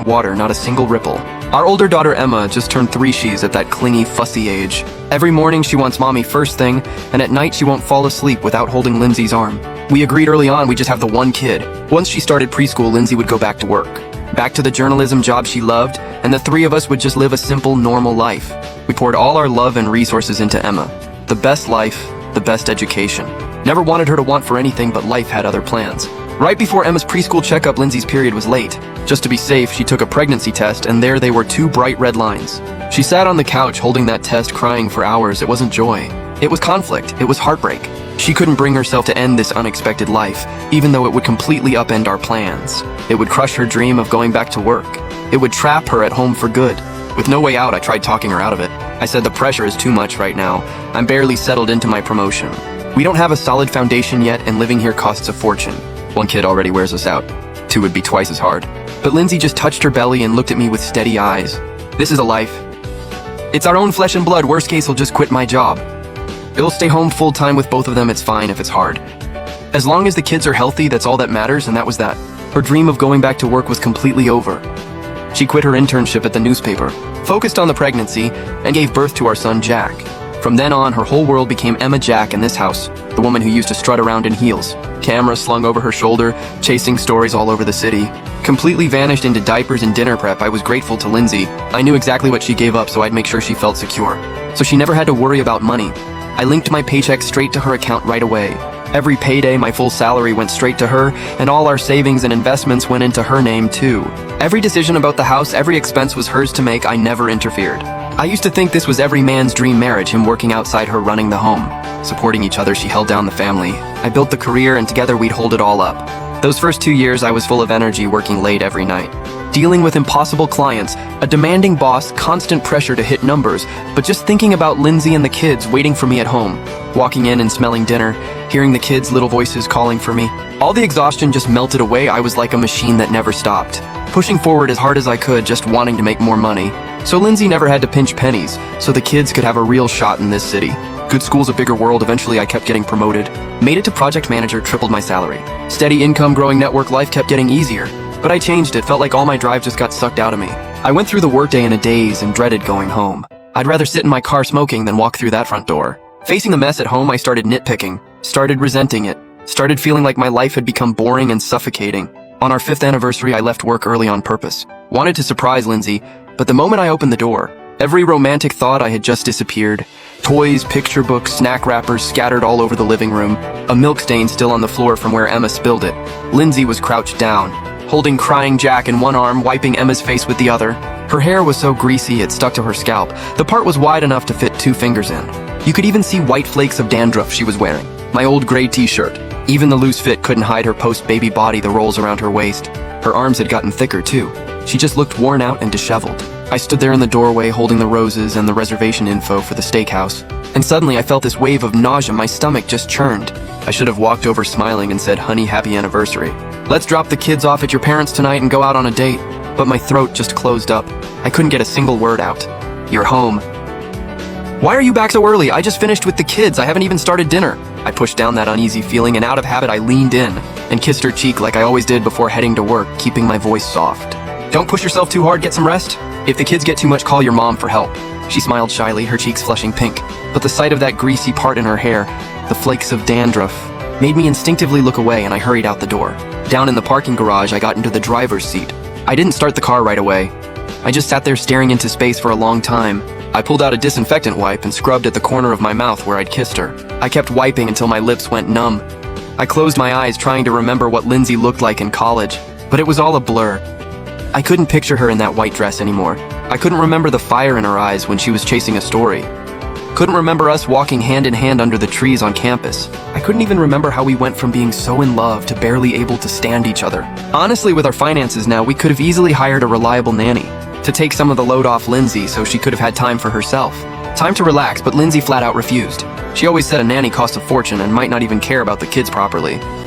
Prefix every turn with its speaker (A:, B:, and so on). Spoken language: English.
A: like water, not a single ripple. Our older daughter Emma just turned 3. She's at that clingy, fussy age. Every morning she wants mommy first thing, and at night she won't fall asleep without holding Lindsay's arm. We agreed early on we just have the one kid. Once she started preschool, Lindsay would go back to work. Back to the journalism job she loved, and the 3 of us would just live a simple, normal life. We poured all our love and resources into Emma. The best life, the best education. Never wanted her to want for anything, but life had other plans. Right before Emma's preschool checkup, Lindsay's period was late. Just to be safe, she took a pregnancy test, and there they were, 2 bright red lines. She sat on the couch holding that test, crying for hours. It wasn't joy. It was conflict. It was heartbreak. She couldn't bring herself to end this unexpected life, even though it would completely upend our plans. It would crush her dream of going back to work. It would trap her at home for good. With no way out, I tried talking her out of it. I said the pressure is too much right now. I'm barely settled into my promotion. We don't have a solid foundation yet, and living here costs a fortune. 1 kid already wears us out. 2 would be twice as hard. But Lindsay just touched her belly and looked at me with steady eyes. This is a life. It's our own flesh and blood. Worst case, I'll just quit my job. It'll stay home full-time with both of them. It's fine if it's hard. As long as the kids are healthy, that's all that matters, and that was that. Her dream of going back to work was completely over. She quit her internship at the newspaper, focused on the pregnancy, and gave birth to our son, Jack. From then on, her whole world became Emma Jack in this house, the woman who used to strut around in heels, cameras slung over her shoulder, chasing stories all over the city. Completely vanished into diapers and dinner prep. I was grateful to Lindsay. I knew exactly what she gave up, so I'd make sure she felt secure. So she never had to worry about money. I linked my paycheck straight to her account right away. Every payday, my full salary went straight to her, and all our savings and investments went into her name too. Every decision about the house, every expense was hers to make. I never interfered. I used to think this was every man's dream marriage, him working outside, her running the home. Supporting each other, she held down the family. I built the career, and together we'd hold it all up. Those first 2 years, I was full of energy, working late every night. Dealing with impossible clients, a demanding boss, constant pressure to hit numbers, but just thinking about Lindsay and the kids waiting for me at home. Walking in and smelling dinner, hearing the kids' little voices calling for me. All the exhaustion just melted away. I was like a machine that never stopped. Pushing forward as hard as I could, just wanting to make more money. So Lindsay never had to pinch pennies, so the kids could have a real shot in this city. Good school's a bigger world. Eventually I kept getting promoted. Made it to project manager, tripled my salary. Steady income, growing network, life kept getting easier. But I changed it, felt like all my drive just got sucked out of me. I went through the workday in a daze and dreaded going home. I'd rather sit in my car smoking than walk through that front door. Facing the mess at home, I started nitpicking, started resenting it, started feeling like my life had become boring and suffocating. On our 5th anniversary, I left work early on purpose. Wanted to surprise Lindsay, but the moment I opened the door, every romantic thought I had just disappeared. Toys, picture books, snack wrappers scattered all over the living room, a milk stain still on the floor from where Emma spilled it. Lindsay was crouched down, holding crying Jack in one arm, wiping Emma's face with the other. Her hair was so greasy it stuck to her scalp. The part was wide enough to fit 2 fingers in. You could even see white flakes of dandruff she was wearing. My old gray t-shirt. Even the loose fit couldn't hide her post-baby body, the rolls around her waist. Her arms had gotten thicker too. She just looked worn out and disheveled. I stood there in the doorway holding the roses and the reservation info for the steakhouse. And suddenly I felt this wave of nausea. My stomach just churned. I should have walked over smiling and said, "Honey, happy anniversary. Let's drop the kids off at your parents' tonight and go out on a date." But my throat just closed up. I couldn't get a single word out. "You're home." "Why are you back so early? I just finished with the kids. I haven't even started dinner." I pushed down that uneasy feeling, and out of habit I leaned in and kissed her cheek like I always did before heading to work, keeping my voice soft. "Don't push yourself too hard, get some rest. If the kids get too much, call your mom for help." She smiled shyly, her cheeks flushing pink. But the sight of that greasy part in her hair, the flakes of dandruff, made me instinctively look away, and I hurried out the door. Down in the parking garage, I got into the driver's seat. I didn't start the car right away. I just sat there staring into space for a long time. I pulled out a disinfectant wipe and scrubbed at the corner of my mouth where I'd kissed her. I kept wiping until my lips went numb. I closed my eyes trying to remember what Lindsay looked like in college, but it was all a blur. I couldn't picture her in that white dress anymore. I couldn't remember the fire in her eyes when she was chasing a story. Couldn't remember us walking hand in hand under the trees on campus. I couldn't even remember how we went from being so in love to barely able to stand each other. Honestly, with our finances now, we could have easily hired a reliable nanny to take some of the load off Lindsay so she could have had time for herself. Time to relax, but Lindsay flat out refused. She always said a nanny cost a fortune and might not even care about the kids properly.